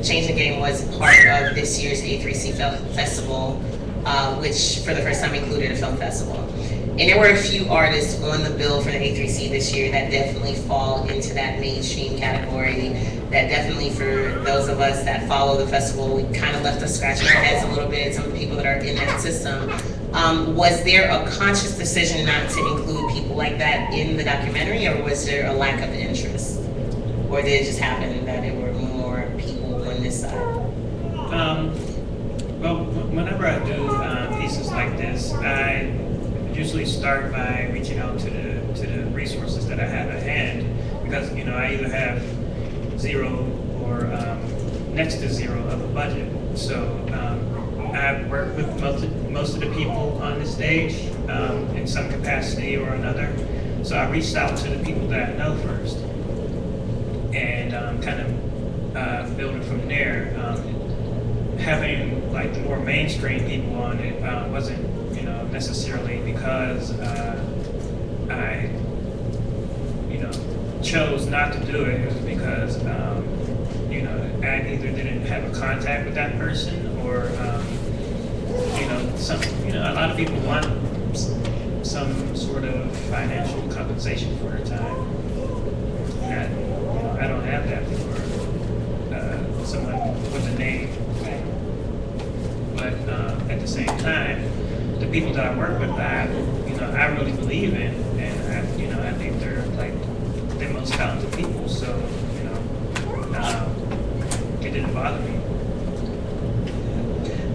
Change the Game was part of this year's A3C Festival, which for the first time included a film festival. And there were a few artists on the bill for the A3C this year that definitely fall into that mainstream category, that definitely for those of us that follow the festival, we kind of left us scratching our heads a little bit, some of the people that are in that system. Was there a conscious decision not to include people like that in the documentary, or was there a lack of interest? Or did it just happen that there were more people on this side? Well, whenever I do pieces like this, I usually start by reaching out to the resources that I have at hand, because I either have zero or next to zero of a budget. So I've worked with most of the people on the stage in some capacity or another. So I reached out to the people that I know first, and kind of building from there. Having like the more mainstream people on it wasn't necessarily because I chose not to do it. It was because I either didn't have a contact with that person, or a lot of people want some sort of financial compensation for their time. I don't have that for someone with a name. But at the same time, the people that I work with, I really believe in, and I think they're like the most talented people. So it didn't bother me.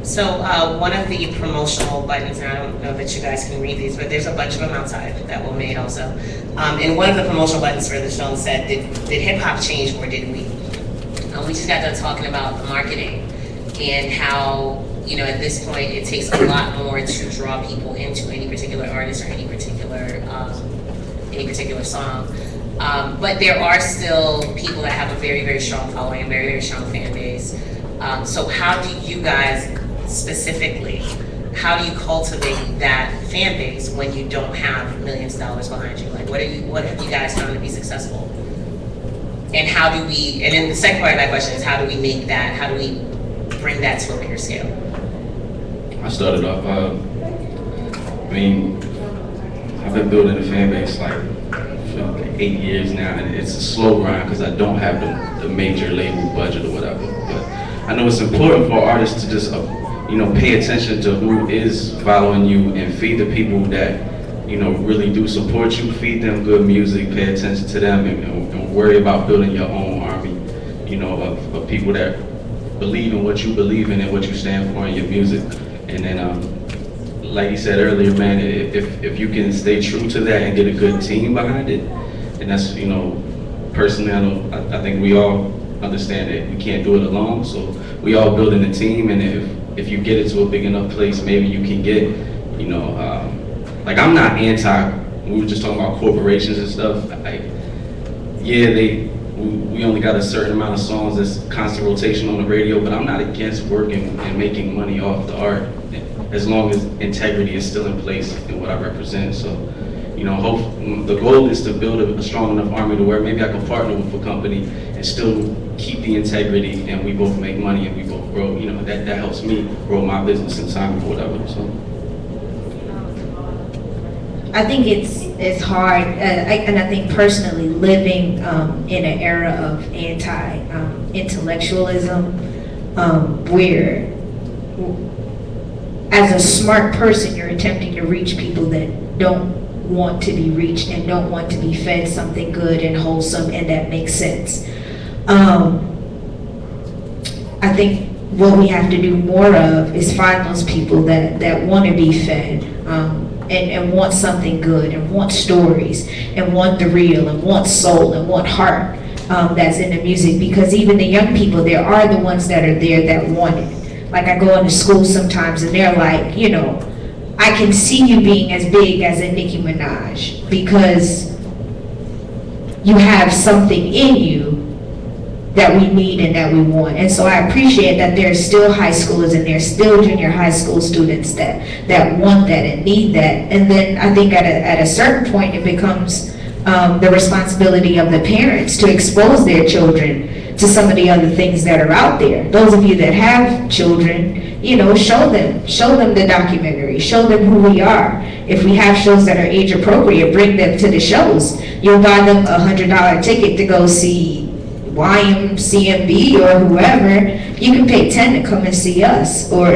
So one of the promotional buttons, and I don't know that you guys can read these, but there's a bunch of them outside that were made also. And one of the promotional buttons for the film said, did hip hop change or did we? We just got done talking about the marketing and how, at this point it takes a lot more to draw people into any particular artist or any particular song. But there are still people that have a very, very strong following, a very, very strong fan base. So how do you guys specifically, how do you cultivate that fan base when you don't have millions of dollars behind you? Like, what have you guys done to be successful? And how do we, and then the second part of that question is, how do we make that, how do we bring that to a bigger scale? I started off, I've been building a fan base like 8 years now, and it's a slow grind because I don't have the major label budget or whatever. But I know it's important for artists to just, pay attention to who is following you and feed the people that, really do support you. Feed them good music, pay attention to them, and worry about building your own army, of people that believe in what you believe in and what you stand for in your music. And then, like you said earlier, man, if you can stay true to that and get a good team behind it, and that's, personally, I think we all understand that we can't do it alone. So we all building a team, and if you get it to a big enough place, maybe you can get, like I'm not anti. We were just talking about corporations and stuff. Like, yeah, we only got a certain amount of songs that's constant rotation on the radio, but I'm not against working and making money off the art, as long as integrity is still in place in what I represent. So, the goal is to build a strong enough army to where maybe I can partner with a company and still keep the integrity, and we both make money and we both grow. That helps me grow my business in time or whatever. So. I think it's hard, and I think personally, living in an era of anti-intellectualism, where as a smart person, you're attempting to reach people that don't want to be reached and don't want to be fed something good and wholesome and that makes sense. I think what we have to do more of is find those people that want to be fed, and want something good, and want stories, and want the real, and want soul, and want heart that's in the music. Because even the young people, there are the ones that are there that want it. Like, I go into school sometimes and they're like, I can see you being as big as a Nicki Minaj because you have something in you that we need and that we want. And so I appreciate that there's still high schoolers and there's still junior high school students that want that and need that. And then I think at a certain point it becomes the responsibility of the parents to expose their children to some of the other things that are out there. Those of you that have children, you know, show them the documentary, show them who we are. If we have shows that are age appropriate, bring them to the shows. You'll buy them $100 ticket to go see YMCMB or whoever. You can pay 10 to come and see us, or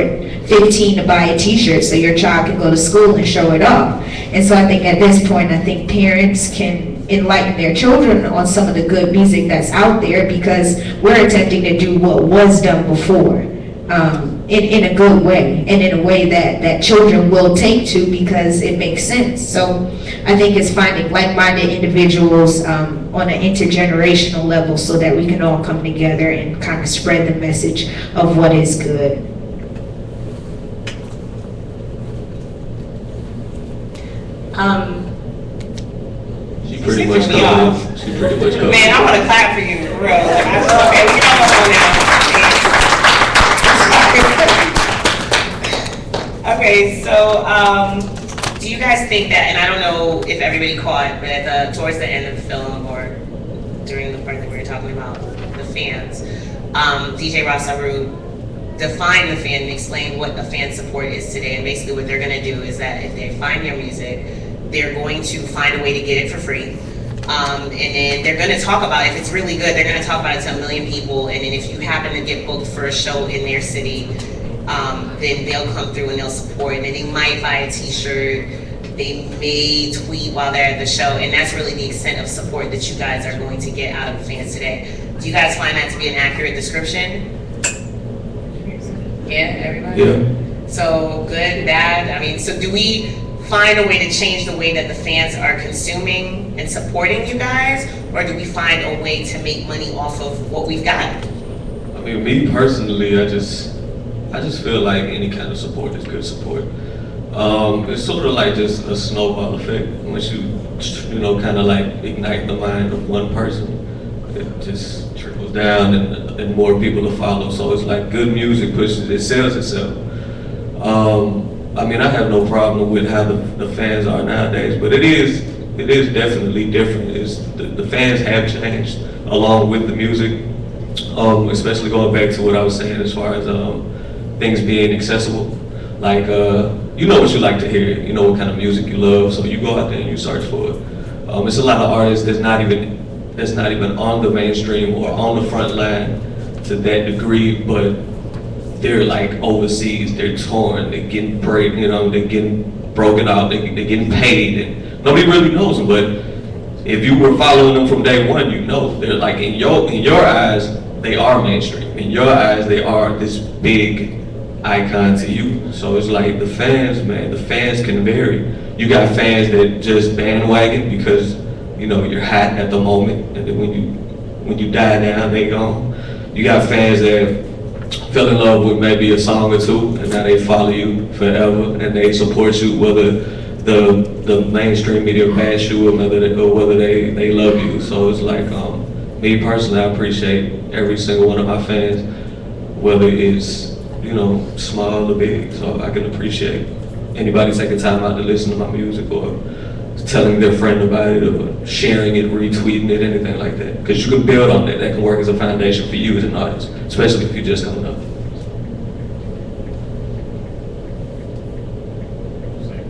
15 to buy a t-shirt so your child can go to school and show it off. And so I think at this point, I think parents can enlighten their children on some of the good music that's out there, because we're attempting to do what was done before, in a good way, and in a way that children will take to, because it makes sense. So I think it's finding like-minded individuals on an intergenerational level, so that we can all come together and kind of spread the message of what is good. She pretty much covered it. She pretty much covered it. Man, I want to clap for you, for real. Okay, we don't go now. Okay, so do you guys think that, and I don't know if everybody caught, but towards the end of the film, or during the part that we were talking about the fans, DJ Ross Aru defined the fan and explained what a fan support is today. And basically what they're going to do is that if they find your music, they're going to find a way to get it for free. And then they're going to talk about it. If it's really good, they're going to talk about it to 1 million people. And then if you happen to get booked for a show in their city, then they'll come through and they'll support. And then they might buy a t-shirt. They may tweet while they're at the show. And that's really the extent of support that you guys are going to get out of the fans today. Do you guys find that to be an accurate description? Yeah, everybody? Yeah. So good, bad? I mean, so do we find a way to change the way that the fans are consuming and supporting you guys? Or do we find a way to make money off of what we've got? I mean, me personally, I just feel like any kind of support is good support. It's sort of like just a snowball effect. Once you know, kind of like ignite the mind of one person, it just trickles down and more people to follow. So it's like good music pushes, it sells itself. I mean, I have no problem with how the fans are nowadays, but it is definitely different. The fans have changed along with the music, especially going back to what I was saying as far as things being accessible. Like, you know what you like to hear, you know what kind of music you love, so you go out there and you search for it. It's a lot of artists that's not even on the mainstream or on the front line to that degree, but they're like overseas, they're torn, they're getting they're getting broken out, they're getting paid, and nobody really knows them. But if you were following them from day one, you know they're like in your eyes, they are mainstream. In your eyes, they are this big icon to you. So it's like the fans, man, the fans can vary. You got fans that just bandwagon because you know you're hot at the moment, and then when you die down, they gone. You got fans that fell in love with maybe a song or two, and now they follow you forever, and they support you whether the mainstream media bash you or whether they love you. So it's like, me personally, I appreciate every single one of my fans, whether it's, you know, small or big. So I can appreciate anybody taking time out to listen to my music or telling their friend about it or sharing it, retweeting it, anything like that. Because you can build on that. That can work as a foundation for you as an artist, especially if you're just coming up.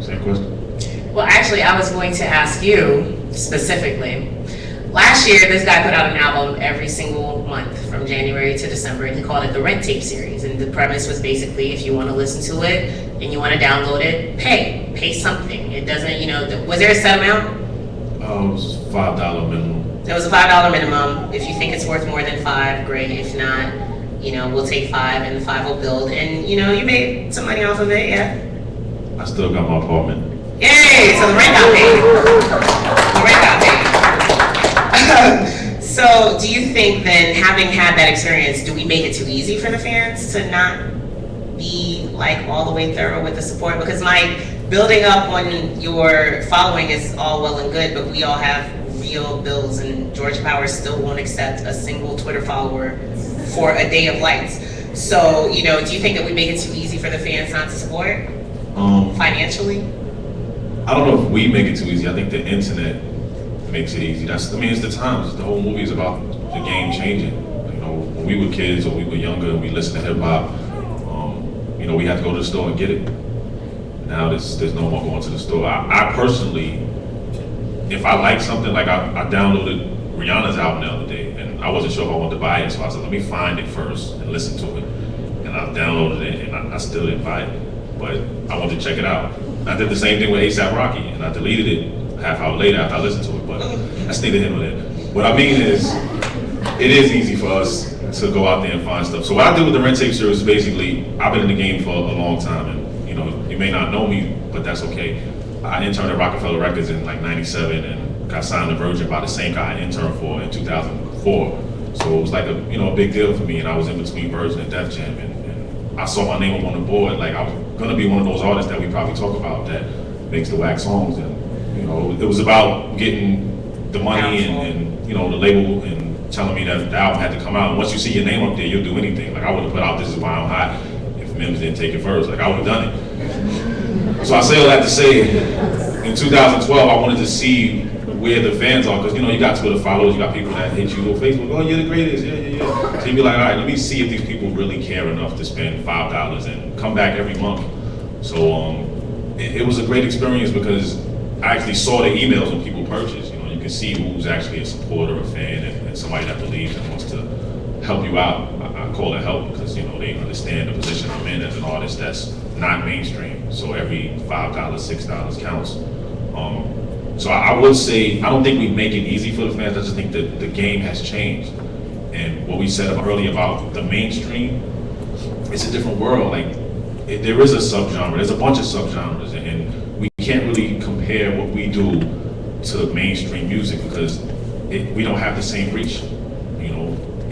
Same question. Well, actually, I was going to ask you specifically. Last year, this guy put out an album every single month from January to December, and he called it the Rent Tape series. And the premise was basically, if you want to listen to it and you want to download it, pay something. It doesn't, you know, was there a set amount? It was $5 minimum. There was a $5 minimum. If you think it's worth more than $5, great. If not, you know, we'll take $5 and the $5 will build. And, you know, you made some money off of it, yeah? I still got my apartment. Yay! So the rent got paid. The rent got paid. So do you think then, having had that experience, do we make it too easy for the fans to not be like all the way thorough with the support? Because my building up on your following is all well and good, but we all have real bills, and Georgia Power still won't accept a single Twitter follower for a day of lights. So, you know, do you think that we make it too easy for the fans not to support financially? I don't know if we make it too easy. I think the internet makes it easy. It's the times. The whole movie is about the game changing. Like, when we were kids or we were younger and we listened to hip hop, we had to go to the store and get it. Now there's no more going to the store. I personally, if I like something, like I downloaded Rihanna's album the other day, and I wasn't sure if I wanted to buy it, so I said, let me find it first and listen to it. And I downloaded it, and I still didn't buy it, but I wanted to check it out. I did the same thing with A$AP Rocky, and I deleted it a half hour later after I listened to it, but that's neither here nor there. What I mean is, it is easy for us to go out there and find stuff. So what I do with the Rent Tape series is basically, I've been in the game for a long time, and you may not know me, but that's okay. I interned at Rockefeller Records in like '97 and got signed to Virgin by the same guy I interned for in 2004. So it was like a big deal for me, and I was in between Virgin and Def Jam, and I saw my name up on the board. Like I was gonna be one of those artists that we probably talk about that makes the wax songs, and it was about getting the money and the label and telling me that the album had to come out. And once you see your name up there, you'll do anything. Like I would have put out This Is Why I'm Hot if Mims didn't take it first. Like I would have done it. So I say all that to say, in 2012, I wanted to see where the fans are, because you got Twitter followers, you got people that hit you on Facebook, oh, you're the greatest, yeah. So you'd be like, all right, let me see if these people really care enough to spend $5 and come back every month. So it was a great experience because I actually saw the emails when people purchased. You can see who's actually a supporter, a fan, and somebody that believes and wants to help you out. I call it help because they understand the position I'm in as an artist that's not mainstream. So every $5, $6 counts. So I would say, I don't think we make it easy for the fans. I just think that the game has changed. And what we said earlier about the mainstream, it's a different world. Like, there is a subgenre, there's a bunch of subgenres, and we can't really compare what we do to mainstream music because we don't have the same reach.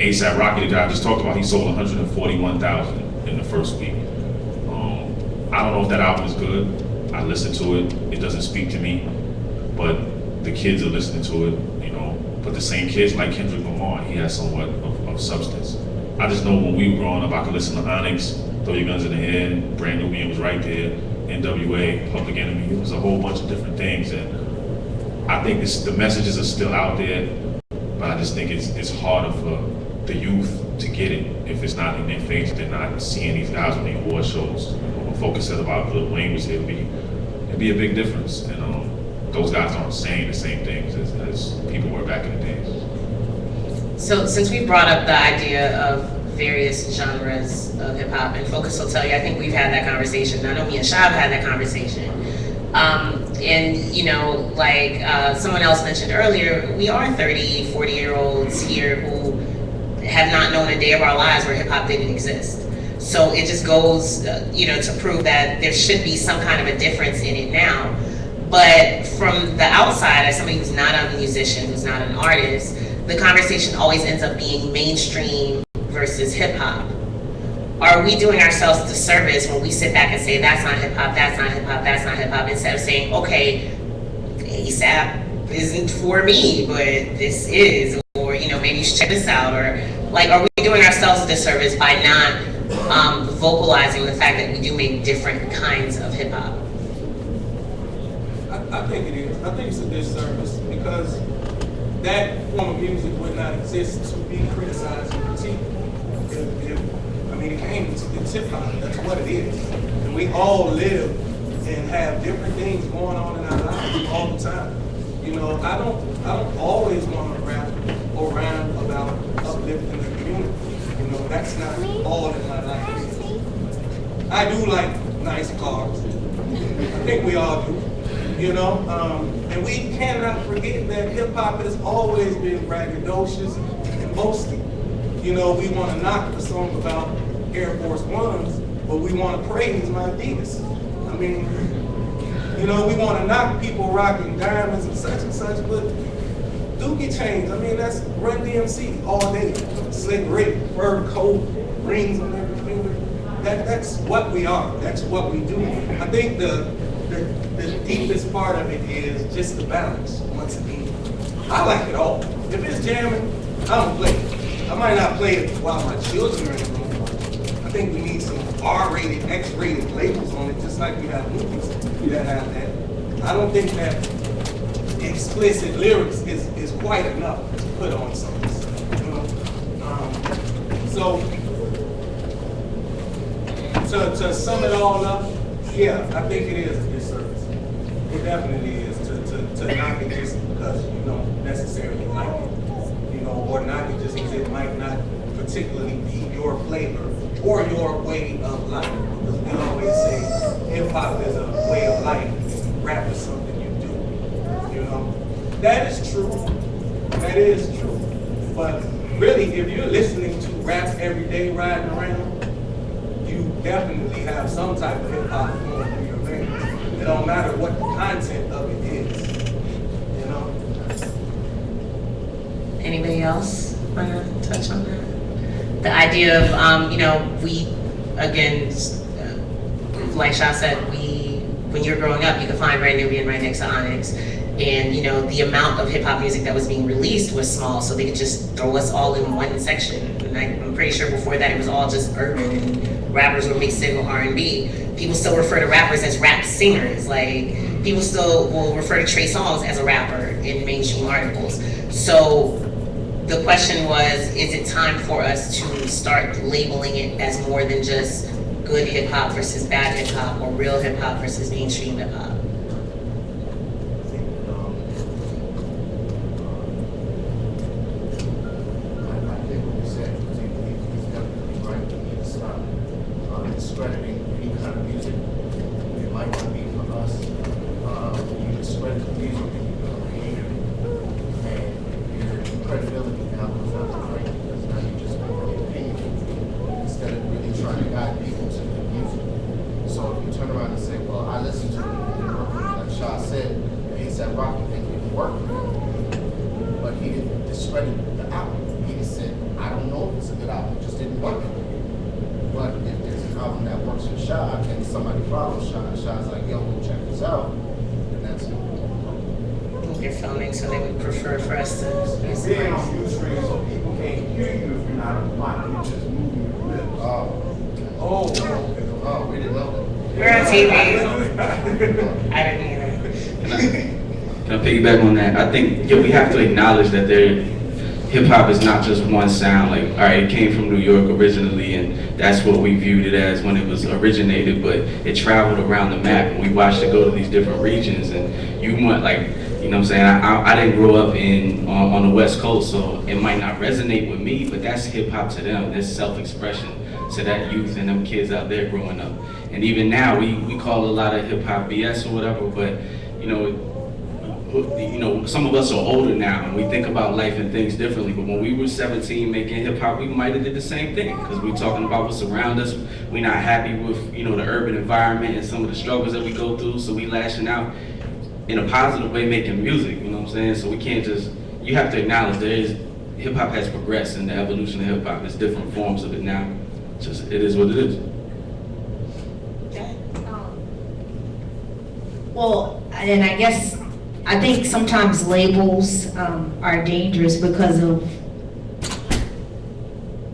A$AP Rocky, the guy I just talked about, he sold 141,000 in the first week. I don't know if that album is good. I listened to it. It doesn't speak to me, but the kids are listening to it. But the same kids like Kendrick Lamar, he has somewhat of substance. I just know when we were growing up, I could listen to Onyx, Throw Your Guns in the Head, Brand Nubian was right there, NWA, Public Enemy. It was a whole bunch of different things, and I think the messages are still out there, but I just think it's harder for the youth to get it. If it's not in their face, they're not seeing these guys on the award shows. When Focus said about Lil Wayne was here, it'd be a big difference. And those guys aren't saying the same things as people were back in the days. So since we brought up the idea of various genres of hip hop, and Focus will tell you, I think we've had that conversation. I know me and Shab had that conversation. And like someone else mentioned earlier, we are 30, 40-year-olds here who have not known a day of our lives where hip hop didn't exist. So it just goes, to prove that there should be some kind of a difference in it now. But from the outside, as somebody who's not a musician, who's not an artist, the conversation always ends up being mainstream versus hip hop. Are we doing ourselves a disservice when we sit back and say, that's not hip hop, that's not hip hop, that's not hip hop, instead of saying, okay, A$AP isn't for me, but this is, or maybe you should check this out, or like, are we doing ourselves a disservice by not vocalizing the fact that we do make different kinds of hip hop? I think it is. I think it's a disservice because that form of music would not exist to be criticized and critiqued. It came, it's hip hop, that's what it is. And we all live and have different things going on in our lives all the time. I don't always want to rap or rhyme about uplifting the community. That's not all in my life. I do like nice cars. I think we all do. And we cannot forget that hip hop has always been braggadocious and boasting. We want to knock the song about Air Force Ones, but we want to praise my Adidas. We want to knock people rocking diamonds and such, but Dookie chains, that's Run DMC all day. Slick Rick, fur coat, rings on every finger. That's what we are. That's what we do. I think the deepest part of it is just the balance, once again. I like it all. If it's jamming, I don't play it. I might not play it while my children are in the room. I think we need some R-rated, X-rated labels on it, just like we have movies that have that. I don't think that explicit lyrics is quite enough to put on songs. So, to sum it all up, yeah, I think it is a disservice. It definitely is to knock it just because you don't necessarily like it, you know, or knock it just because it might not particularly be your flavor or your way of life. Because we always say hip hop is a way of life, rap is something you do. You know, that is true. That is true. But really, if you're listening to rap every day riding around, you definitely have some type of hip hop going through your veins. It don't matter what the content of it is. You know. Anybody else want to touch on that? The idea of, you know, we, again, like Sha said, when you're growing up, you could find Brand Nubian right next to Onyx. And, you know, the amount of hip hop music that was being released was small, so they could just throw us all in one section. And I'm pretty sure before that it was all just urban and rappers were mixed in with R&B. People still refer to rappers as rap singers. Like, people still will refer to Trey Songz as a rapper in mainstream articles. So the question was, is it time for us to start labeling it as more than just good hip hop versus bad hip hop, or real hip hop versus mainstream hip hop? Discrediting any kind of music. It might not be for us. You discredit the music that you created, and your credibility now goes out the drain because now you just make your opinion instead of really trying to guide people to the music. So if you turn around and say, "Well, I listened to it," like Sha said, A$AP Rocky think it worked, but he didn't discredit the album. He just said, "I don't know if it's a good album. It just didn't work." But if there's an album that works for Sha, and somebody follows Sha, and Sha's like, "Yo, go check this out," then that's it. You're filming, so they would prefer for us to use the Being mics. on U-Stream, so people can't hear you if you're not on the mic, you're just moving your lips. Oh, we didn't know that. We're on TV. I didn't either. Can I piggyback on that? I think, yeah, we have to acknowledge that hip hop is not just one sound. Like, all right, it came from New York originally, and that's what we viewed it as when it was originated, but it traveled around the map, and we watched it go to these different regions, and you want, like, you know what I'm saying? I didn't grow up on the West Coast, so it might not resonate with me, but that's hip hop to them. That's self-expression to that youth and them kids out there growing up. And even now, we call a lot of hip hop BS or whatever, but you know, some of us are older now and we think about life and things differently, but when we were 17 making hip hop, we might have did the same thing, because we're talking about what's around us. We're not happy with, you know, the urban environment and some of the struggles that we go through, so we lashing out in a positive way making music, you know what I'm saying? So we can't just, you have to acknowledge hip hop has progressed in the evolution of hip hop. There's different forms of it now. Just, it is what it is. Well, and I think sometimes labels are dangerous because of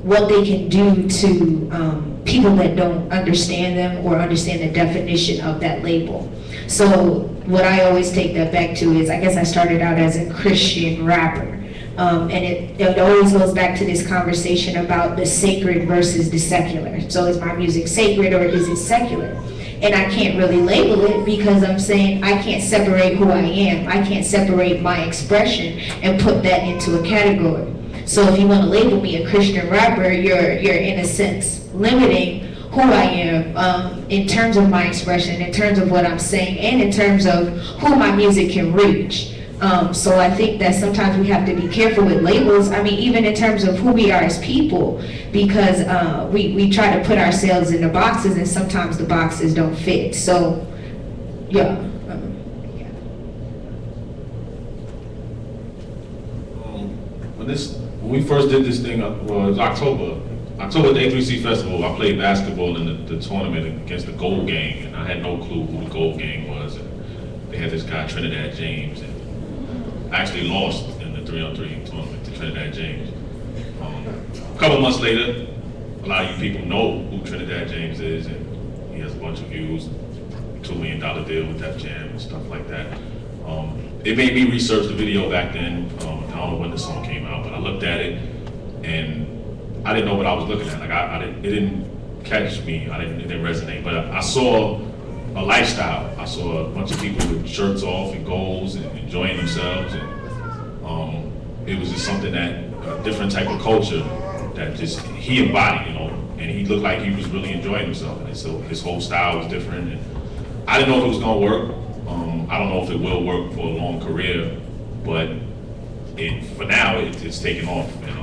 what they can do to people that don't understand them or understand the definition of that label. So what I always take that back to is, I guess I started out as a Christian rapper. And it always goes back to this conversation about the sacred versus the secular. So is my music sacred or is it secular? And I can't really label it because I'm saying I can't separate who I am. I can't separate my expression and put that into a category. So if you want to label me a Christian rapper, you're in a sense limiting who I am in terms of my expression, in terms of what I'm saying, and in terms of who my music can reach. So I think that sometimes we have to be careful with labels. I mean, even in terms of who we are as people, because we try to put ourselves in the boxes, and sometimes the boxes don't fit. So, yeah. When we first did this thing, was October at the A3C Festival. I played basketball in the tournament against the Gold Gang, and I had no clue who the Gold Gang was. And they had this guy, Trinidad James, and I actually lost in the 3-on-3 tournament to Trinidad James. A couple months later, a lot of you people know who Trinidad James is, and he has a bunch of views, $2 million deal with Def Jam and stuff like that. It made me research the video back then. I don't know when the song came out, but I looked at it, and I didn't know what I was looking at. Like it didn't catch me. It didn't resonate. But I saw a lifestyle. I saw a bunch of people with shirts off and goals and enjoying themselves, and it was just something that a different type of culture that just he embodied, you know. And he looked like he was really enjoying himself, and so his whole style was different. And I didn't know if it was gonna work. I don't know if it will work for a long career, but for now it's taken off, and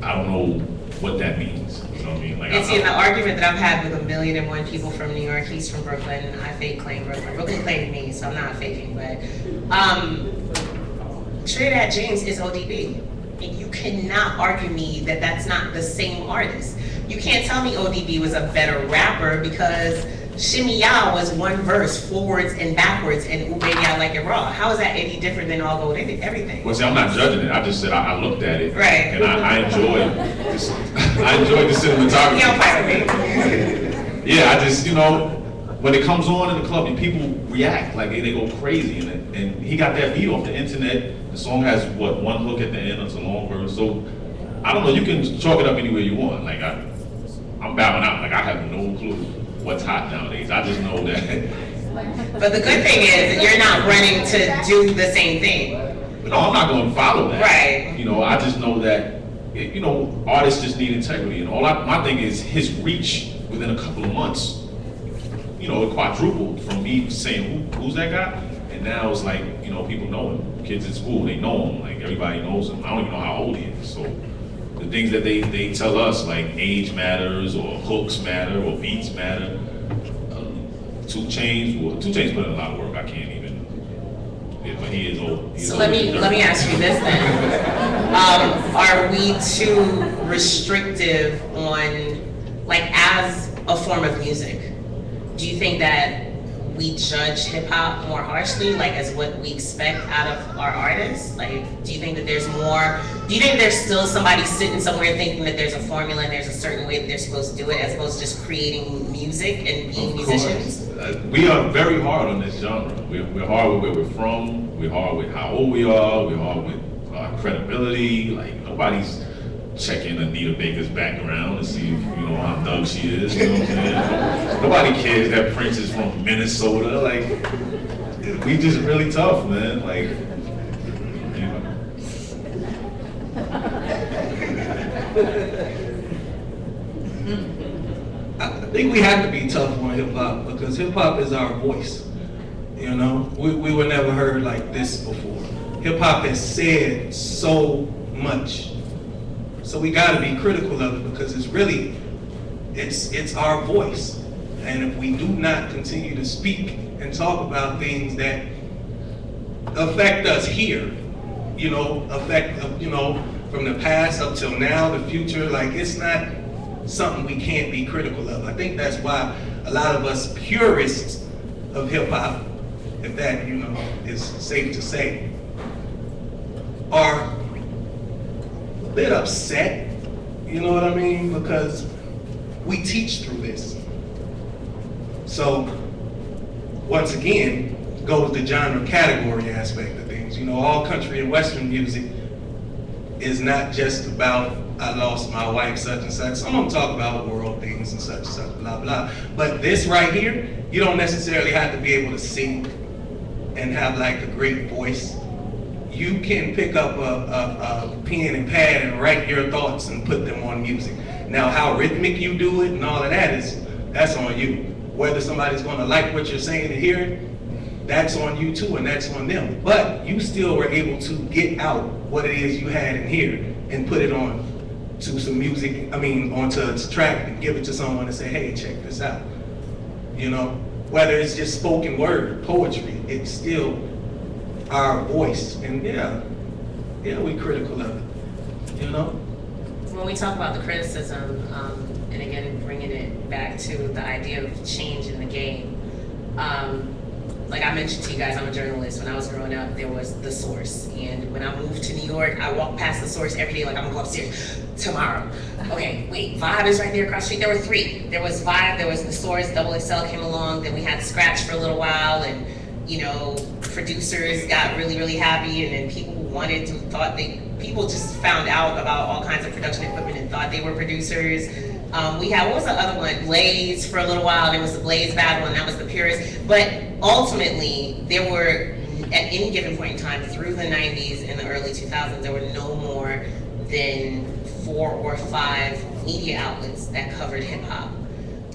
I don't know what that means. You know what I mean? Like, it's in the argument that I've had with 1,000,001 people from New York. He's from Brooklyn. I fake claim Brooklyn. Brooklyn claimed me, so I'm not faking. But Trinidad James is ODB. And you cannot argue me that that's not the same artist. You can't tell me ODB was a better rapper because Shimmy Ya was one verse, forwards and backwards, and Ooh Baby I Like It Raw. How is that any different than All Gold Everything? Well, see, I'm not judging it. I just said I looked at it, right, and I enjoyed this. I enjoyed the cinematography. Yeah, I just, you know, when it comes on in the club, and people react like they go crazy, and he got that beat off the internet. The song has what, one hook at the end. It's a long verse, so I don't know. You can chalk it up any way you want. Like I'm bowing out. Like I have no clue what's hot nowadays. I just know that. But the good thing is you're not running to do the same thing. No, I'm not going to follow that. Right. You know, I just know that, you know, artists just need integrity. And my thing is his reach within a couple of months, you know, it quadrupled from me saying, who's that guy? And now it's like, you know, people know him. Kids in school, they know him. Like, everybody knows him. I don't even know how old he is. So the things that they tell us, like age matters, or hooks matter, or beats matter. 2 Chainz put in a lot of work. I can't even. Yeah, but he is old. So let me ask you this then: are we too restrictive on, like, as a form of music? Do you think that we judge hip hop more harshly, like as what we expect out of our artists? Like, do you think that there's more? Do you think there's still somebody sitting somewhere thinking that there's a formula and there's a certain way that they're supposed to do it, as opposed to just creating music and being musicians? We are very hard on this genre. We're hard with where we're from. We're hard with how old we are. We're hard with our credibility. Like, nobody's checking Anita Baker's background to see if, you know, how thug she is. You know what I'm saying? Nobody cares that Prince is from Minnesota. Like, we just really tough, man. Like, you know. I think we have to be tough on hip hop because hip hop is our voice. You know, we were never heard like this before. Hip hop has said so much, so we got to be critical of it because it's our voice. And if we do not continue to speak and talk about things that affect us here, you know, from the past up till now, the future, like, it's not something we can't be critical of. I think that's why a lot of us purists of hip hop, if that, you know, is safe to say, are a bit upset, you know what I mean? Because we teach through this. So, once again, goes the genre category aspect of things. You know, all country and western music is not just about I lost my wife, such and such. Some of them talk about world things and such, blah, blah. But this right here, you don't necessarily have to be able to sing and have like a great voice. You can pick up a pen and pad and write your thoughts and put them on music. Now, how rhythmic you do it and all of that that's on you. Whether somebody's gonna like what you're saying and hear it, that's on you too, and that's on them. But you still were able to get out what it is you had in here and put it on to some music, onto a track and give it to someone and say, hey, check this out. You know, whether it's just spoken word, poetry, it's still our voice. And yeah, we critical of it, you know? When we talk about the criticism, and again, bringing it back to the idea of change in the game, like I mentioned to you guys, I'm a journalist. When I was growing up, there was The Source. And when I moved to New York, I walked past The Source every day like I'm gonna go upstairs tomorrow. Okay, wait, Vibe is right there across the street. There were 3. There was Vibe, there was The Source, Double XL came along, then we had Scratch for a little while, and, you know, producers got really, really happy, and then people who thought they people just found out about all kinds of production equipment and thought they were producers. We had, what was the other one? Blaze for a little while. There was the Blaze battle, and that was the Purist. But ultimately, there were, at any given point in time, through the 90s and the early 2000s, there were no more than 4 or 5 media outlets that covered hip hop.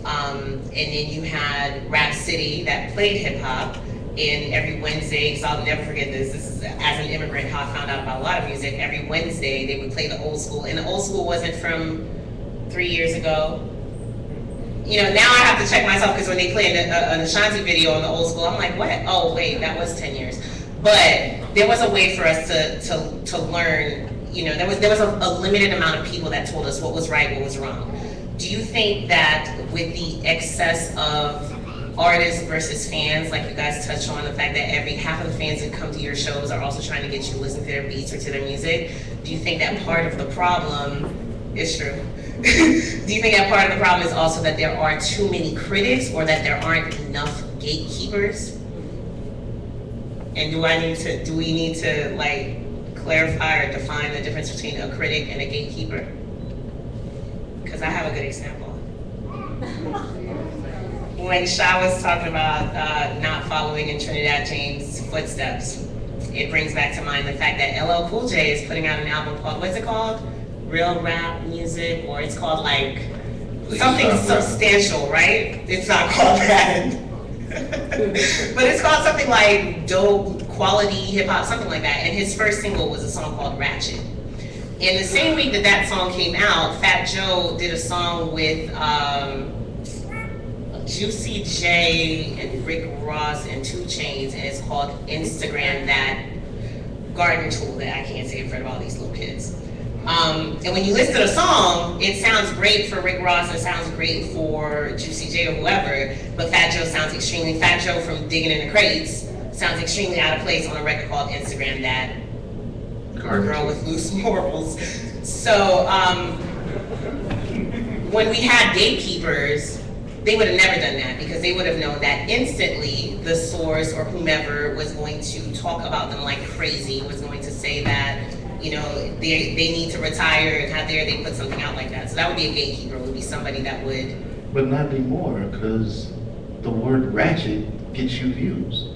And then you had Rap City that played hip hop. And every Wednesday, so I'll never forget this, this is as an immigrant how I found out about a lot of music. Every Wednesday they would play the old school, and the old school wasn't from 3 years ago. You know, now I have to check myself, because when they play an Ashanti video on the old school, I'm like, what? Oh wait, that was 10 years. But there was a way for us to learn, you know, there was a limited amount of people that told us what was right, what was wrong. Do you think that with the excess of artists versus fans, like you guys touched on, the fact that half of the fans that come to your shows are also trying to get you to listen to their beats or to their music, do you think that part of the problem is true? Do you think that part of the problem is also that there are too many critics, or that there aren't enough gatekeepers? And do we need to like clarify or define the difference between a critic and a gatekeeper? Because I have a good example. When Sha was talking about not following in Trinidad James' footsteps, it brings back to mind the fact that LL Cool J is putting out an album called, what's it called? Real Rap Music, or it's called like something substantial, right? It's not called that. But it's called something like Dope Quality Hip Hop, something like that. And his first single was a song called Ratchet. In the same week that that song came out, Fat Joe did a song with Juicy J and Rick Ross and 2 Chainz, and it's called Instagram That, garden tool that I can't say in front of all these little kids. And when you listen to the song, it sounds great for Rick Ross, it sounds great for Juicy J or whoever, but Fat Joe sounds extremely, Fat Joe from Digging in the Crates sounds extremely out of place on a record called Instagram That, Girl with Loose Morals. So when we had gatekeepers, they would have never done that, because they would have known that instantly the source or whomever was going to talk about them like crazy, was going to say that, you know, they need to retire, and how dare they put something out like that. So that would be a gatekeeper, would be somebody that would... But not anymore, because the word ratchet gets you views.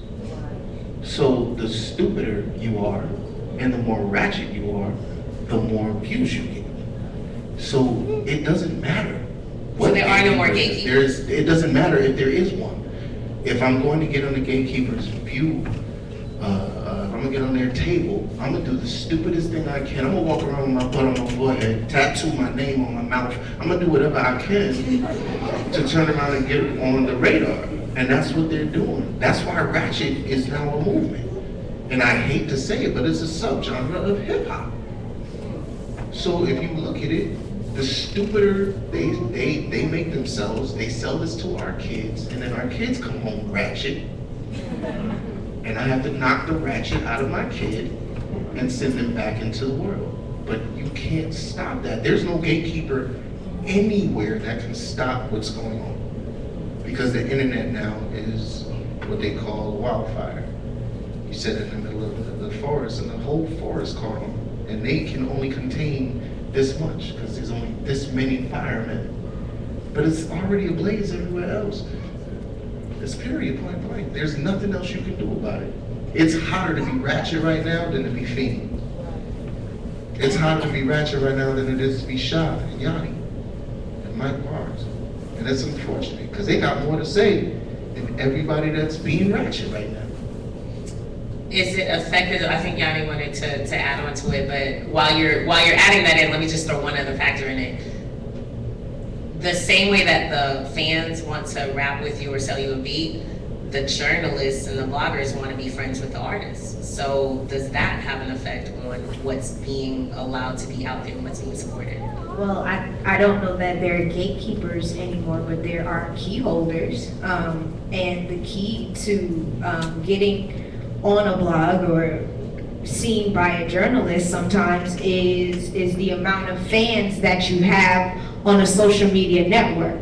So the stupider you are, and the more ratchet you are, the more views you get. So it doesn't matter. So there are no more gatekeepers. It doesn't matter if there is one. If I'm going to get on the gatekeeper's view, I'm gonna get on their table, I'm gonna do the stupidest thing I can. I'm gonna walk around with my butt on my forehead, tattoo my name on my mouth. I'm gonna do whatever I can to turn around and get on the radar. And that's what they're doing. That's why ratchet is now a movement. And I hate to say it, but it's a subgenre of hip hop. So if you look at it, the stupider they make themselves, they sell this to our kids, and then our kids come home ratchet, and I have to knock the ratchet out of my kid and send them back into the world. But you can't stop that. There's no gatekeeper anywhere that can stop what's going on, because the internet now is what they call wildfire. You sit in the middle of the forest, and the whole forest caught on, and they can only contain this much, because there's only this many firemen. But it's already ablaze everywhere else. It's period, point blank. There's nothing else you can do about it. It's hotter to be ratchet right now than to be Fiend. It's hotter to be ratchet right now than it is to be Sha and Yanni and Mike Barnes. And it's unfortunate, because they got more to say than everybody that's being ratchet right now. Is it effective? I think Yanni wanted to add on to it, but while you're adding that in, let me just throw one other factor in it. The same way that the fans want to rap with you or sell you a beat, the journalists and the bloggers want to be friends with the artists. So does that have an effect on what's being allowed to be out there and what's being supported? Well, I don't know that there are gatekeepers anymore, but there are key holders. And the key to getting on a blog or seen by a journalist sometimes is the amount of fans that you have on a social media network.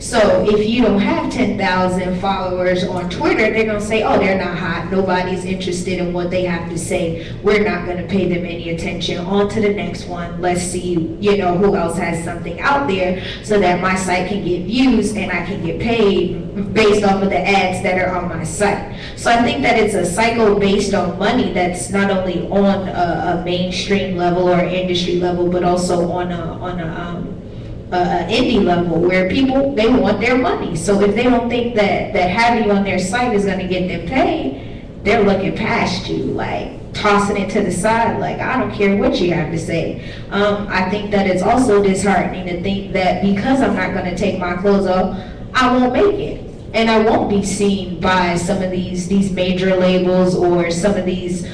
So if you don't have 10,000 followers on Twitter, they're gonna say, oh, they're not hot, nobody's interested in what they have to say, we're not gonna pay them any attention, on to the next one, let's see, you know, who else has something out there, so that my site can get views and I can get paid based off of the ads that are on my site. So I think that it's a cycle based on money that's not only on a mainstream level or industry level, but also on a indie level, where people, they want their money. So if they don't think that having you on their site is going to get them paid, they're looking past you, like tossing it to the side, like, I don't care what you have to say. I think that it's also disheartening to think that because I'm not going to take my clothes off, I won't make it. And I won't be seen by some of these major labels or some of these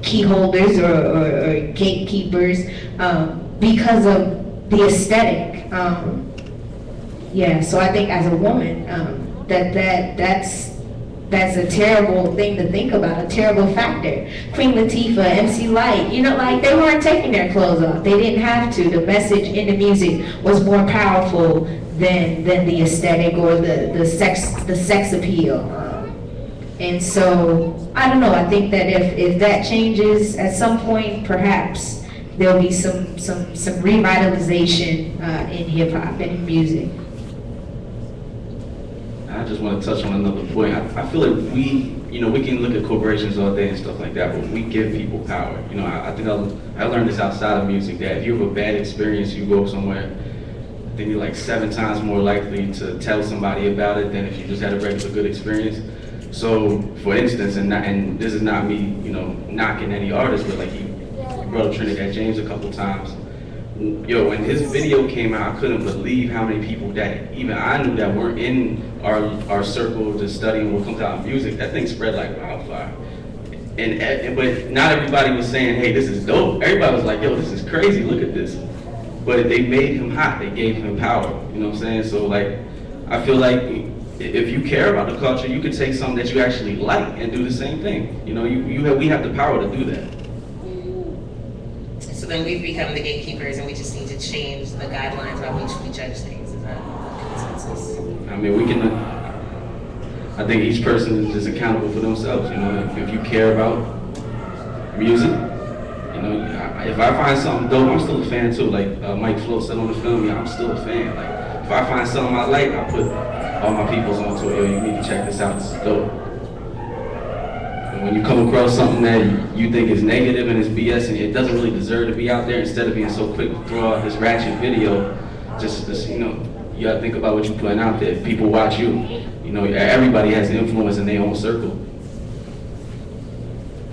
key holders or gatekeepers because of the aesthetic. Yeah, so I think as a woman, that's a terrible thing to think about, a terrible factor. Queen Latifah, MC Lyte, you know, like, they weren't taking their clothes off. They didn't have to. The message in the music was more powerful than the aesthetic or the sex appeal. And so, I don't know, I think that if that changes at some point, perhaps there'll be some revitalization in hip hop and in music. I just want to touch on another point. I feel like we can look at corporations all day and stuff like that, but we give people power. You know, I think I learned this outside of music, that if you have a bad experience, you go somewhere, then you're like 7 times more likely to tell somebody about it than if you just had a regular good experience. So, for instance, and this is not me, you know, knocking any artist, but like you brought up Trinidad James a couple times. Yo, when his video came out, I couldn't believe how many people that even I knew that weren't in our circle to study and what comes out in music. That thing spread like wildfire. But not everybody was saying, hey, this is dope. Everybody was like, yo, this is crazy, look at this. But they made him hot, they gave him power, you know what I'm saying? So like, I feel like if you care about the culture, you could take something that you actually like and do the same thing. You know, we have the power to do that. So then we've become the gatekeepers and we just need to change the guidelines by which we judge things. Is that consensus? I mean, I think each person is just accountable for themselves, you know. If you care about music, you know, if I find something dope, I'm still a fan too. Like Mike Flo said on the film, yeah, I'm still a fan. Like, if I find something I like, I put all my peoples onto it. Yo, you need to check this out, this is dope. And when you come across something that you think is negative and is BS and it doesn't really deserve to be out there, instead of being so quick to throw out this ratchet video, just you know, you gotta think about what you're putting out there. If people watch you, you know, everybody has influence in their own circle.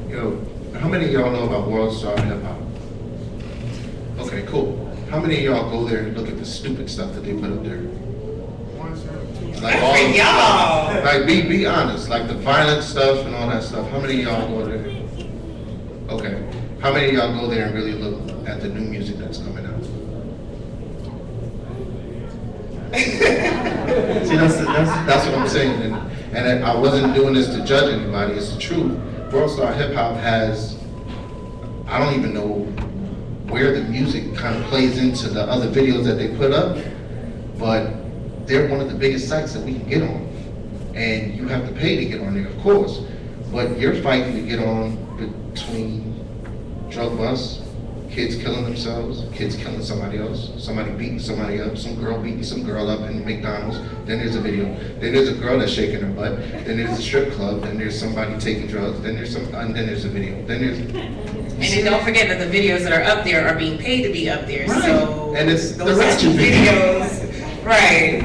Yo, how many of y'all know about World Star Hip Hop? Okay, cool. How many of y'all go there and look at the stupid stuff that they put up there? Like all Good for y'all. Like be honest, like the violent stuff and all that stuff. How many of y'all go there? Okay. How many of y'all go there and really look at the new music that's coming out? See, that's what I'm saying, and I wasn't doing this to judge anybody. It's the truth. World Star Hip Hop has, I don't even know where the music kind of plays into the other videos that they put up, but they're one of the biggest sites that we can get on, and you have to pay to get on there, of course. But you're fighting to get on between drug busts, kids killing themselves, kids killing somebody else, somebody beating somebody up, some girl beating some girl up in McDonald's. Then there's a video. Then there's a girl that's shaking her butt. Then there's a strip club. Then there's somebody taking drugs. Then there's and then there's a video. Then there's. And then don't forget that the videos that are up there are being paid to be up there. Right. So And it's the those ratchet videos, right?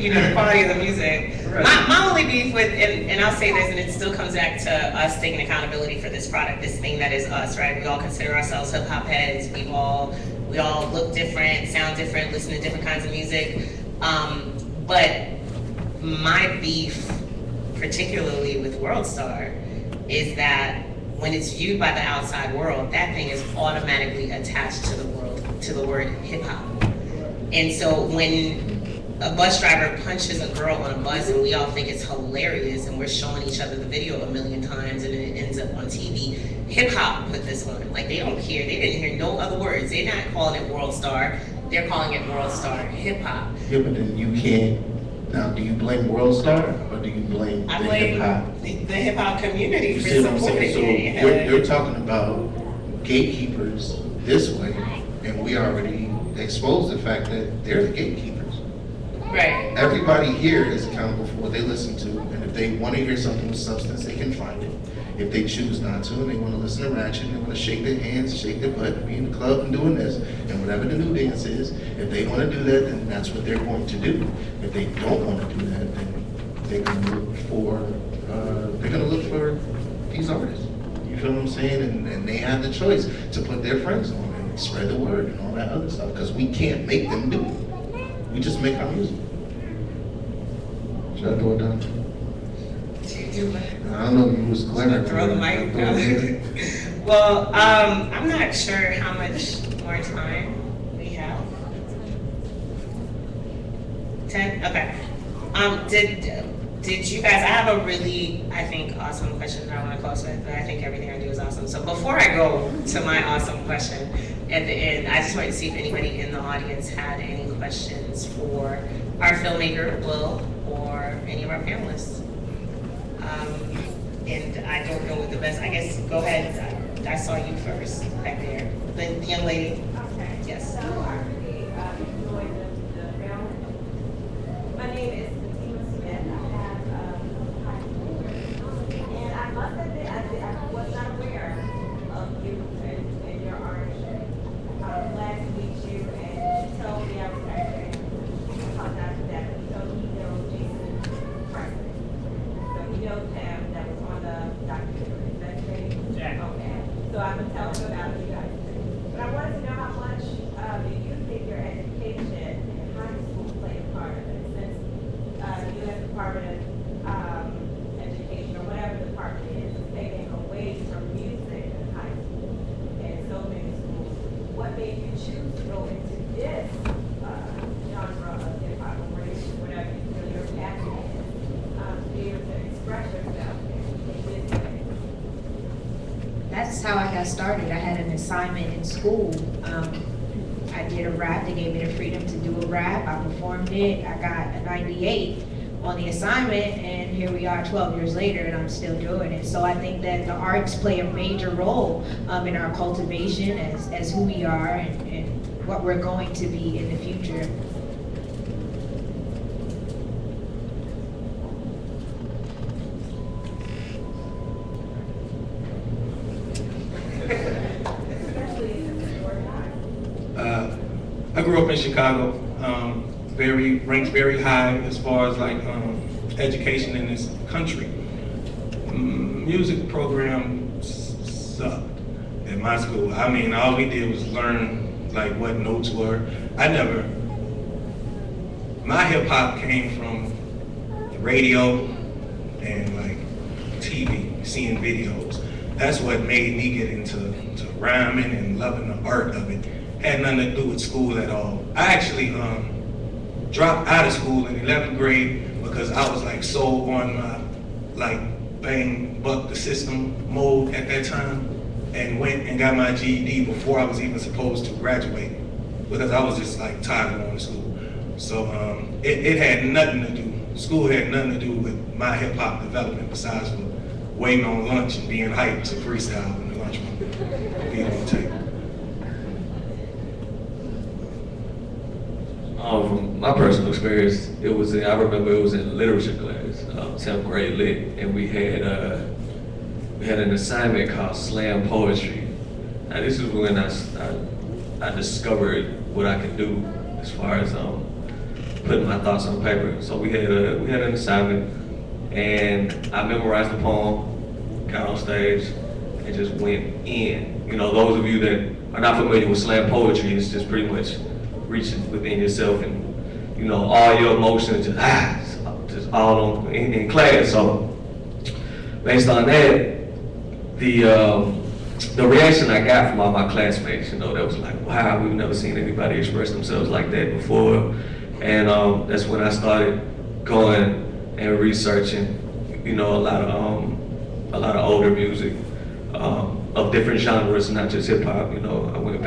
You know, the quality of the music. Right. My only beef with, and I'll say this, and it still comes back to us taking accountability for this product, this thing that is us, right? We all consider ourselves hip hop heads. We all look different, sound different, listen to different kinds of music. But my beef, particularly with World Star, is that when it's viewed by the outside world, that thing is automatically attached to the word hip hop. And so when a bus driver punches a girl on a bus and we all think it's hilarious and we're showing each other the video 1,000,000 times and it ends up on TV, hip hop put this on. Like, they don't care. They didn't hear no other words. They're not calling it World Star. they're calling it World Star Hip Hop. Yeah, but then you can't, now, do you blame World Star or do you blame the I blame hip hop? the hip hop community You for see what I'm supporting saying? it. So you're talking about gatekeepers this way, and we already exposed the fact that they're the gatekeepers. Right. Everybody here is accountable for what they listen to, and if they want to hear something with substance, they can find it. If they choose not to, and they want to listen to ratchet, and they want to shake their hands, shake their butt, be in the club and doing this, and whatever the new dance is, if they want to do that, then that's what they're going to do. If they don't want to do that, then they're going to look for these artists. You feel what I'm saying? And they have the choice to put their friends on and spread the word and all that other stuff, because we can't make them do it. We just make our music. Should I throw it down? I don't know if you was clever. Throw the mic down. Well, I'm not sure how much more time we have. 10? Okay. Did you guys, I have a really, I think, awesome question that I want to close with, but I think everything I do is awesome. So before I go to my awesome question at the end, I just wanted to see if anybody in the audience had any questions for our filmmaker, Will, or any of our panelists. And I don't know what the best, I guess, go ahead. I saw you first back there. The young lady. Okay. Yes. So I really enjoyed the film. My name is Fatima Smith. I have high school. And I must admit, I was not aware of you and your artistry. I'm glad to meet you, and she told me I was actually, I apologize for that, but he told me he knows Jason Franklin. So he knows him, that was on the documentary. Is that true? Yeah. Okay. So I've been telling him about you guys too. But I wanted to know how much do you think your education in high school played a part of it? Since the U.S. Department of Education, or whatever the department is taking away from music in high school and so many schools, what made you choose to go into this genre of hip hop, or whatever you feel your passion is, to be able to express yourself in this way? That's how I got started. I had an assignment in school. I did a rap. They gave me the freedom to do a rap. I performed it. I got a 98 on the assignment, and here we are 12 years later, and I'm still doing it. So I think that the arts play a major role in our cultivation as who we are and what we're going to be in the future. I grew up in Chicago, ranked very high as far as like education in this country. Music program sucked at my school. I mean, all we did was learn like what notes were. My hip hop came from the radio and like TV, seeing videos. That's what made me get into rhyming and loving the art of it. Had nothing to do with school at all. I actually dropped out of school in 11th grade because I was like so on my like bang buck the system mode at that time, and went and got my GED before I was even supposed to graduate because I was just like tired of going to school. So it had nothing to do, school had nothing to do with my hip hop development besides for waiting on lunch and being hyped to freestyle in the lunchroom, being on the table. From my personal experience, I remember it was in literature class, 10th grade lit, and we had an assignment called slam poetry. Now this is when I discovered what I could do as far as putting my thoughts on paper. So we had an assignment, and I memorized the poem, got on stage, and just went in. You know, those of you that are not familiar with slam poetry, it's just pretty much reaching within yourself and, you know, all your emotions just all on in class. So based on that, the reaction I got from all my classmates, you know, that was like, wow, we've never seen anybody express themselves like that before. And that's when I started going and researching, you know, a lot of older music of different genres, not just hip hop. You know, I went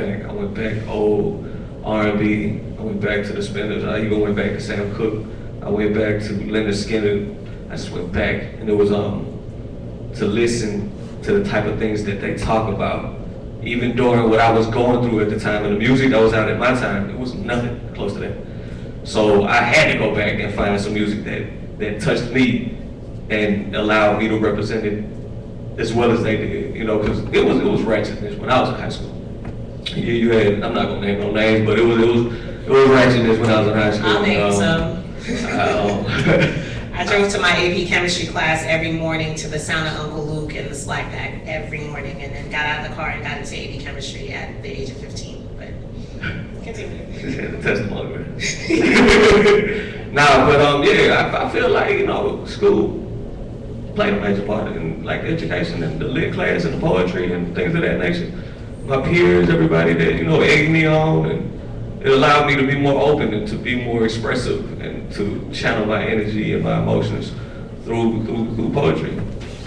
back old R&B. I went back to the Spinners. I even went back to Sam Cooke. I went back to Leonard Skinner. I just went back, and it was to listen to the type of things that they talk about. Even during what I was going through at the time, and the music that was out at my time, it was nothing close to that. So I had to go back and find some music that touched me and allowed me to represent it as well as they did, you know, because it was ratchetness when I was in high school. You had, I'm not gonna name no names, but it was ratchetness when I was in high school. I'll name some. I drove to my AP chemistry class every morning to the sound of Uncle Luke and the Slack Pack every morning, and then got out of the car and got into AP chemistry at the age of 15. But continue. Testimony. Nah, but yeah, I feel like, you know, school played a major part in like education and the lit class and the poetry and things of that nature. My peers, everybody that, you know, egged me on, and it allowed me to be more open and to be more expressive and to channel my energy and my emotions through poetry.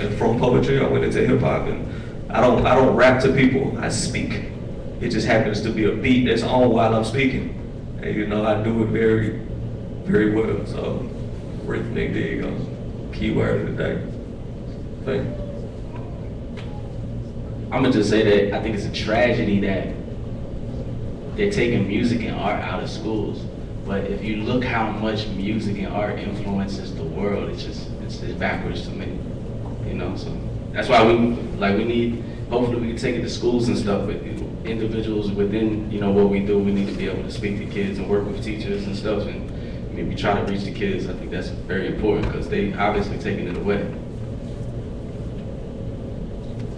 And from poetry, I went into hip hop, and I don't rap to people, I speak. It just happens to be a beat that's on while I'm speaking. And you know, I do it very, very well. So, rhythmic, there you go. Keyword of the day. Thank you. I'm gonna just say that I think it's a tragedy that they're taking music and art out of schools. But if you look how much music and art influences the world, it's just backwards to me. You know, so that's why we need, hopefully we can take it to schools and stuff, but individuals within, you know, what we do, we need to be able to speak to kids and work with teachers and stuff, and maybe try to reach the kids. I think that's very important because they obviously taking it away.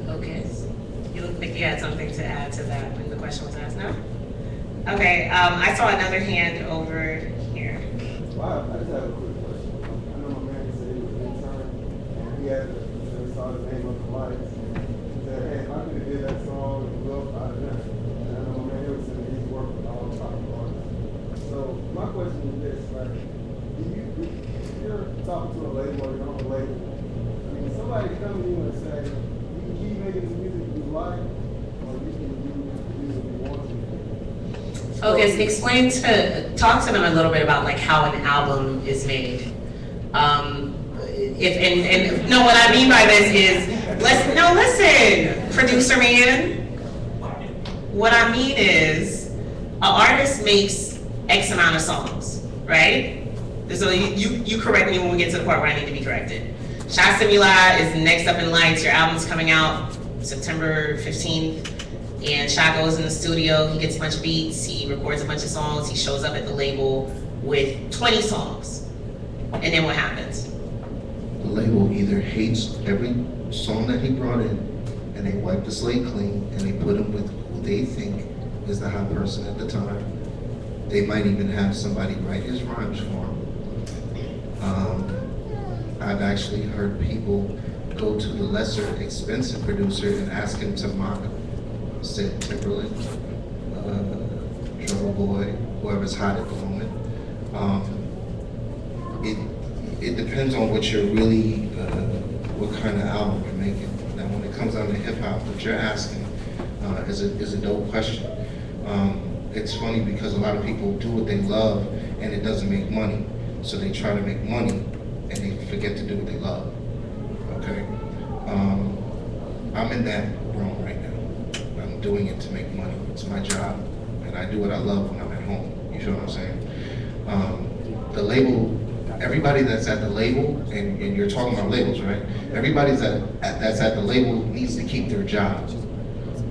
Okay. You look like you had something to add to that when the question was asked, no? Okay, I saw another hand over here. Well, I just have a quick question. I know my man said he was an intern, and he had saw his name on the lights. He said, hey, if I could have did that song, it will, I'd have done it. And I know my man was saying he's worked with all top artists. So my question is this, like, if you're talking to a label or you're on a label, I mean, somebody come to you and say, you can keep making the music you like, or you can do the music you want to. Okay, so talk to them a little bit about like how an album is made. No, what I mean by this is, listen, producer man. What I mean is, an artist makes X amount of songs, right? So you correct me when we get to the part where I need to be corrected. Shot Stimuli is next up in lights. Your album's coming out September 15th. And Shot goes in the studio, he gets a bunch of beats, he records a bunch of songs, he shows up at the label with 20 songs. And then what happens? The label either hates every song that he brought in, and they wipe the slate clean, and they put him with who they think is the hot person at the time. They might even have somebody write his rhymes for him. I've actually heard people go to the lesser expensive producer and ask him to mock Sid Timberlake, Trouble Boy, whoever's hot at the moment. It depends on what you're really, what kind of album you're making. Now, when it comes down to hip hop, what you're asking is a dope question. It's funny because a lot of people do what they love and it doesn't make money, so they try to make money and they forget to do what they love. Okay, I'm in that realm right now. I'm doing it to make money. It's my job, and I do what I love when I'm at home. You feel what I'm saying? The label, everybody that's at the label, and you're talking about labels, right? Everybody that's at the label needs to keep their job.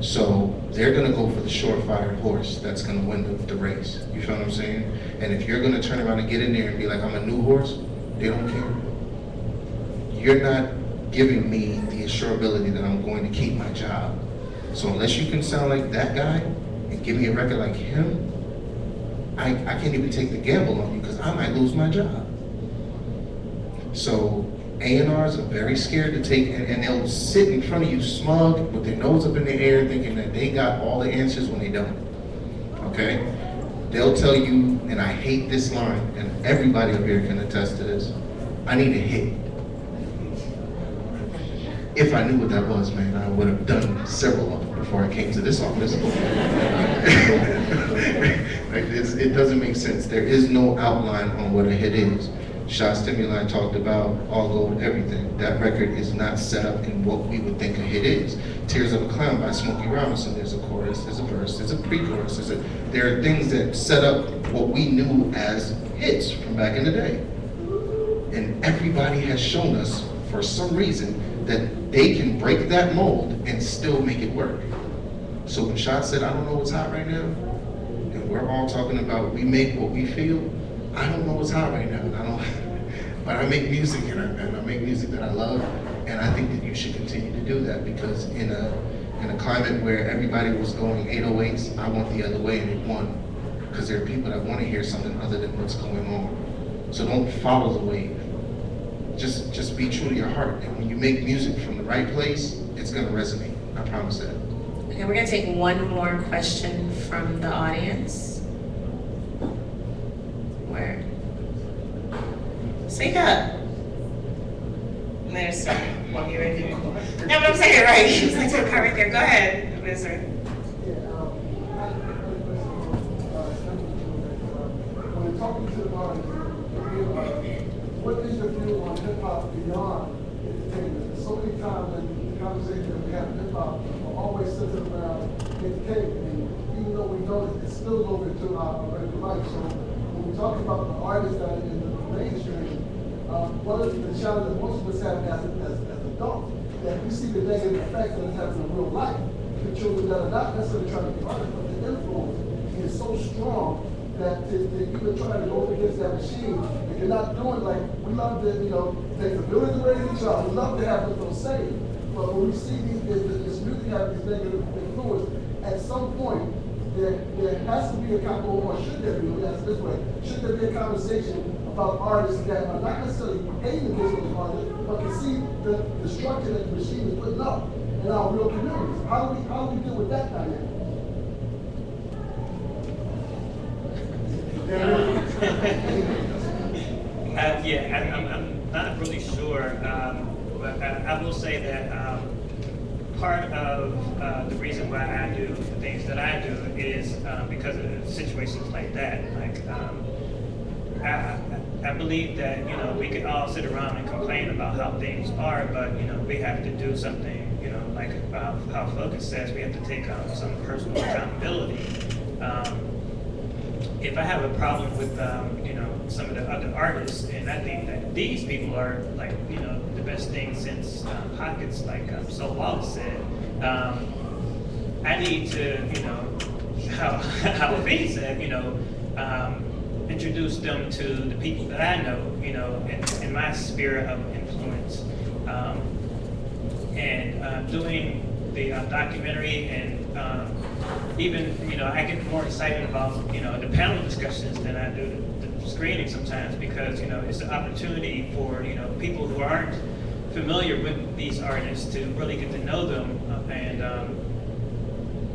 So they're gonna go for the surefire horse that's gonna win the race. You feel what I'm saying? And if you're gonna turn around and get in there and be like, I'm a new horse, they don't care. You're not giving me the assurability that I'm going to keep my job. So unless you can sound like that guy and give me a record like him, I can't even take the gamble on you because I might lose my job. So A&Rs are very scared to take, and they'll sit in front of you smug with their nose up in the air thinking that they got all the answers when they don't, okay? They'll tell you, and I hate this line, and everybody up here can attest to this, I need a hit. If I knew what that was, man, I would have done several of them before I came to this office. It doesn't make sense. There is no outline on what a hit is. Shot Stimuli talked about All Gold, everything. That record is not set up in what we would think a hit is. Tears of a Clown by Smokey Robinson, there's a chorus, there's a verse, there's a pre-chorus, there are things that set up what we knew as hits from back in the day. And everybody has shown us, for some reason, that they can break that mold and still make it work. So when Shot said, I don't know what's hot right now, and we're all talking about we make what we feel, I don't know what's hot right now. But I make music, and I make music that I love, and I think that you should continue to do that, because in a climate where everybody was going 808s, I went the other way and it won. Because there are people that want to hear something other than what's going on. So don't follow the wave. Just be true to your heart, and when you make music from the right place, it's gonna resonate. I promise that. Okay, we're gonna take one more question from the audience. Where? Speak up. There's one here right there. No, but I'm saying it right. She was like to the car right there. Go ahead, Mr. When talking to the artists, what is your view on hip hop beyond entertainment? There's so many times in the conversation that we have in hip hop are always centered around entertainment, and even though we know it spills over into our regular life. So when we talk about the artists that are in the mainstream, one of the challenges that most of us have as adults, that we see the negative effects that it's having in real life. The children that are not necessarily trying to be artists, but the influence is so strong that to even try to go up against that machine, if you're not doing, like, we love to, take the village to raise a child, we love to have those saying, but when we see this music have this negative influence, at some point, there has to be a or should there be, let me ask this way, should there be a conversation about artists that are not necessarily aiming against those artists, but can see the structure that the machine is putting up in our real communities? How do we deal with that dynamic? I'm not really sure, but I will say that part of the reason why I do the things that I do is because of situations like that. Like, I believe that, we can all sit around and complain about how things are, but, we have to do something, like how Focus says, we have to take some personal accountability. If I have a problem with, some of the other artists, and I think that these people are like, the best thing since Pockets, like So Wallace said, I need to, how Vinny said, introduce them to the people that I know, in my sphere of influence. And doing the documentary and even, I get more excited about, the panel discussions than I do the screening sometimes, because, it's an opportunity for, people who aren't familiar with these artists to really get to know them and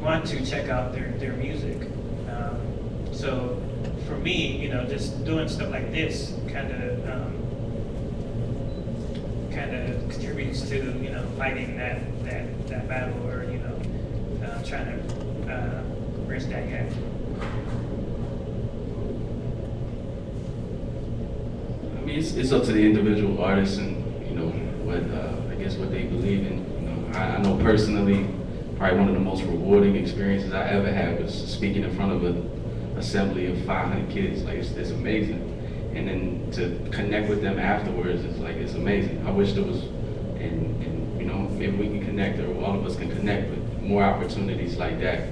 want to check out their music. So for me, just doing stuff like this kind of contributes to, fighting that battle, or, trying to bridge that gap. I mean, it's up to the individual artists and, what, I guess what they believe in. I know personally, probably one of the most rewarding experiences I ever had was speaking in front of an assembly of 500 kids. Like, it's amazing. And then to connect with them afterwards, it's amazing. I wish there was, and maybe we can connect, or all of us can connect with more opportunities like that.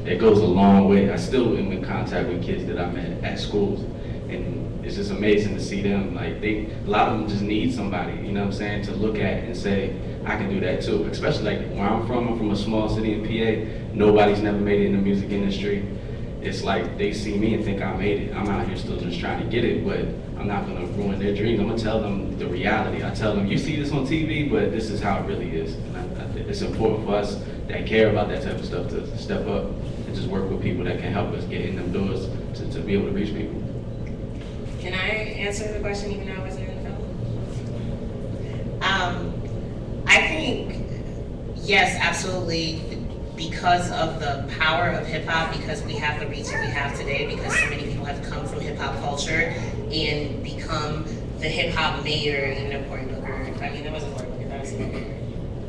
It goes a long way. I still am in contact with kids that I met at schools, and it's just amazing to see them. Like, a lot of them just need somebody, to look at and say, I can do that too. Especially like where I'm from a small city in PA. Nobody's never made it in the music industry. It's like they see me and think I made it. I'm out here still just trying to get it, but I'm not gonna ruin their dreams. I'm gonna tell them the reality. I tell them, you see this on TV, but this is how it really is. And I think it's important for us that care about that type of stuff to step up and just work with people that can help us get in them doors to be able to reach people. Can I answer the question even though I wasn't in the film? Yes, absolutely. Because of the power of hip hop, because we have the reach that we have today, because so many people have come from hip hop culture and become the hip hop mayor, even though Cory Booker, I mean, there wasn't Cory Booker, that was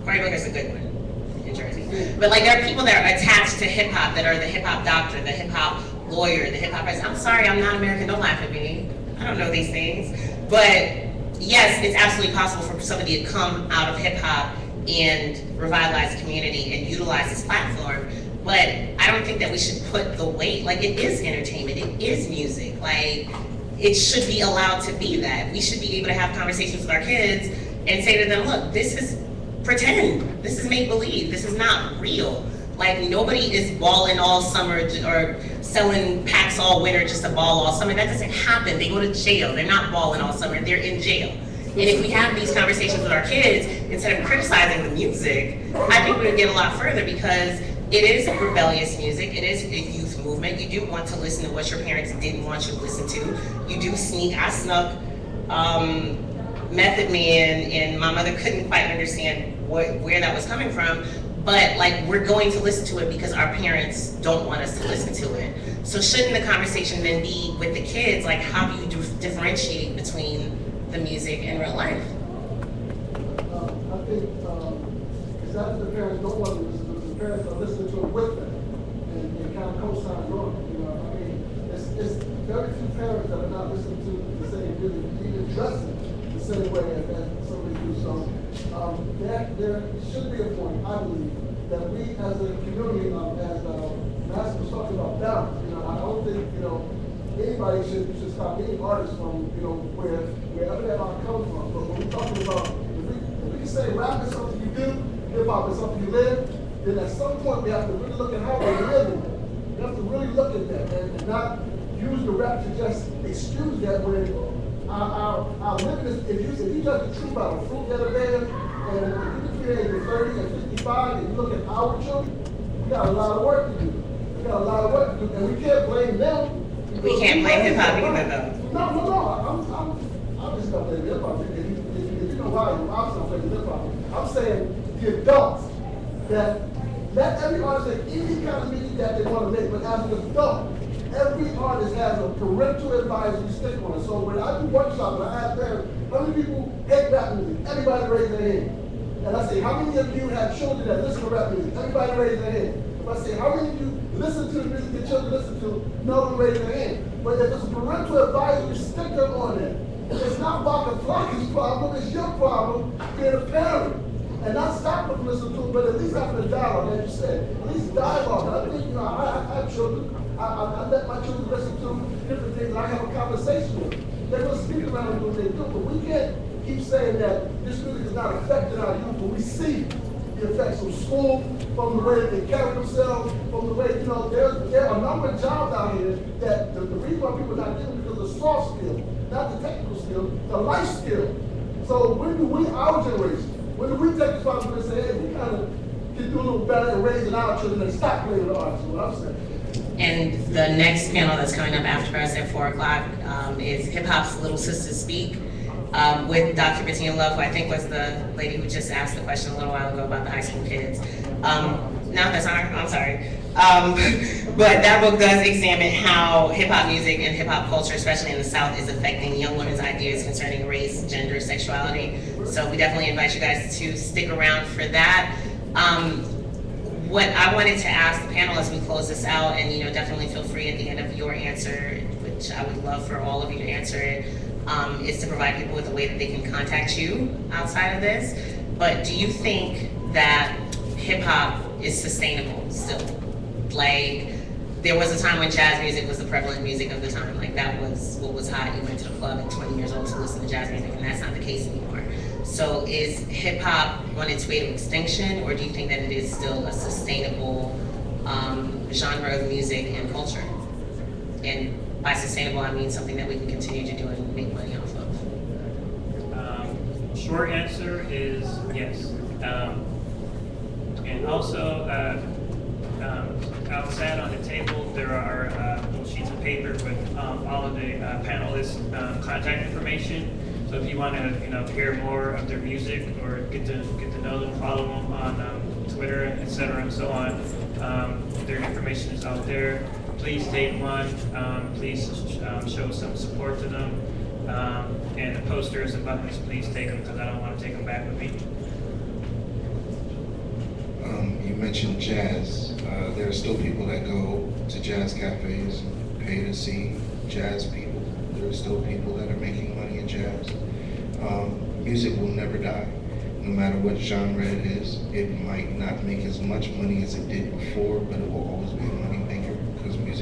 Cory Booker's a good one in Jersey. But like there are people that are attached to hip hop, that are the hip hop doctor, the hip hop lawyer, the hip hop president. I'm sorry, I'm not American, don't laugh at me. I don't know these things. But yes, it's absolutely possible for somebody to come out of hip hop and revitalize the community and utilize this platform. But I don't think that we should put the weight, like it is entertainment, it is music, like it should be allowed to be that. We should be able to have conversations with our kids and say to them, look, this is pretend, this is make believe, this is not real. Like nobody is balling all summer or selling packs all winter just to ball all summer. That doesn't happen. They go to jail. They're not balling all summer. They're in jail. And if we have these conversations with our kids, instead of criticizing the music, I think we would get a lot further because it is rebellious music. It is a youth movement. You do want to listen to what your parents didn't want you to listen to. You do sneak. I snuck Method Man, and my mother couldn't quite understand where that was coming from. But like, we're going to listen to it because our parents don't want us to listen to it. So shouldn't the conversation then be with the kids, like how do you differentiate between the music in real life? I think it's not that the parents don't want to listen to it, the parents are listening to it with them and kind of co-sign on it. You know, I mean, it's very few parents that are not listening to the same music, even dressing the same way as somebody do. So there should be a point, I believe, that we as a community, as Master was talking about balance, you know, I don't think, you know, anybody should stop any artist from, you know, wherever that art comes from. But when we're talking about, if we can say rap is something you do, hip hop is something you live, then at some point we have to really look at how we're living. We have to really look at that and not use the rap to just excuse that when our living is, if you judge the truth by the fruit that are there, and if you between the age of 30 and 55 and you look at our children, we got a lot of work to do. We got a lot of work to do, and we can't blame them. We can't blame hip hop either, though. No. I'm just gonna blame hip hop. If you know why, I'm just gonna blame hip hop. I'm saying the adults that let every artist make any kind of music that they want to make, but as an adult, every artist has a parental advisory stick on it. So when I do workshops and I ask parents, how many people hate rap music? Everybody raise their hand. And I say, how many of you have children that listen to rap music? Everybody raise their hand. If I say, how many of you listen to the music your children listen to? No one raise their hand. But if there's a parental advisory sticker on it, it's not Baka Flocky's problem, it's your problem being a parent. And not stop them from listening to it, but at least having a dialogue, as you said. At least dialogue. I think, you know, I have children. I let my children listen to different things and I have a conversation with them. They're going to speak around and do what they do, but we can't keep saying that this music is not affecting our youth, but we see the effects from school, from the way that they carry themselves, from the way, you know, there are a number of jobs out here that the reason why people are not getting because of the soft skill, not the technical skill, the life skill. So when do we, our generation, when do we take responsibility and say, hey, we kind of can do a little better in raising our children and stop playing the arts, is what I'm saying. And the next panel that's coming up after us at 4 o'clock is Hip Hop's Little Sisters Speak with Dr. Bettina Love, who I think was the lady who just asked the question a little while ago about the high school kids. No, that's not her, I'm sorry. But that book does examine how hip hop music and hip hop culture, especially in the South, is affecting young women's ideas concerning race, gender, sexuality. So we definitely invite you guys to stick around for that. What I wanted to ask the panel as we close this out, and you know, definitely feel free at the end of your answer, which I would love for all of you to answer it, is to provide people with a way that they can contact you outside of this. But do you think that hip hop is sustainable still? Like, there was a time when jazz music was the prevalent music of the time. Like, that was what was hot. You went to the club at 20 years old to listen to jazz music, and that's not the case anymore. So is hip hop on its way to extinction, or do you think that it is still a sustainable genre of music and culture? And by sustainable, I mean something that we can continue to do and make money off of. Short answer is yes. And also, outside on the table, there are little sheets of paper with all of the panelists' contact information. So if you want to, hear more of their music or get to know them, follow them on Twitter, etc., and so on. Their information is out there. Please take one. Please show some support to them. And the posters and buttons, please take them because I don't want to take them back with me. You mentioned jazz. There are still people that go to jazz cafes and pay to see jazz people. There are still people that are making money in jazz. Music will never die. No matter what genre it is, it might not make as much money as it did before, but it will always be a money maker because music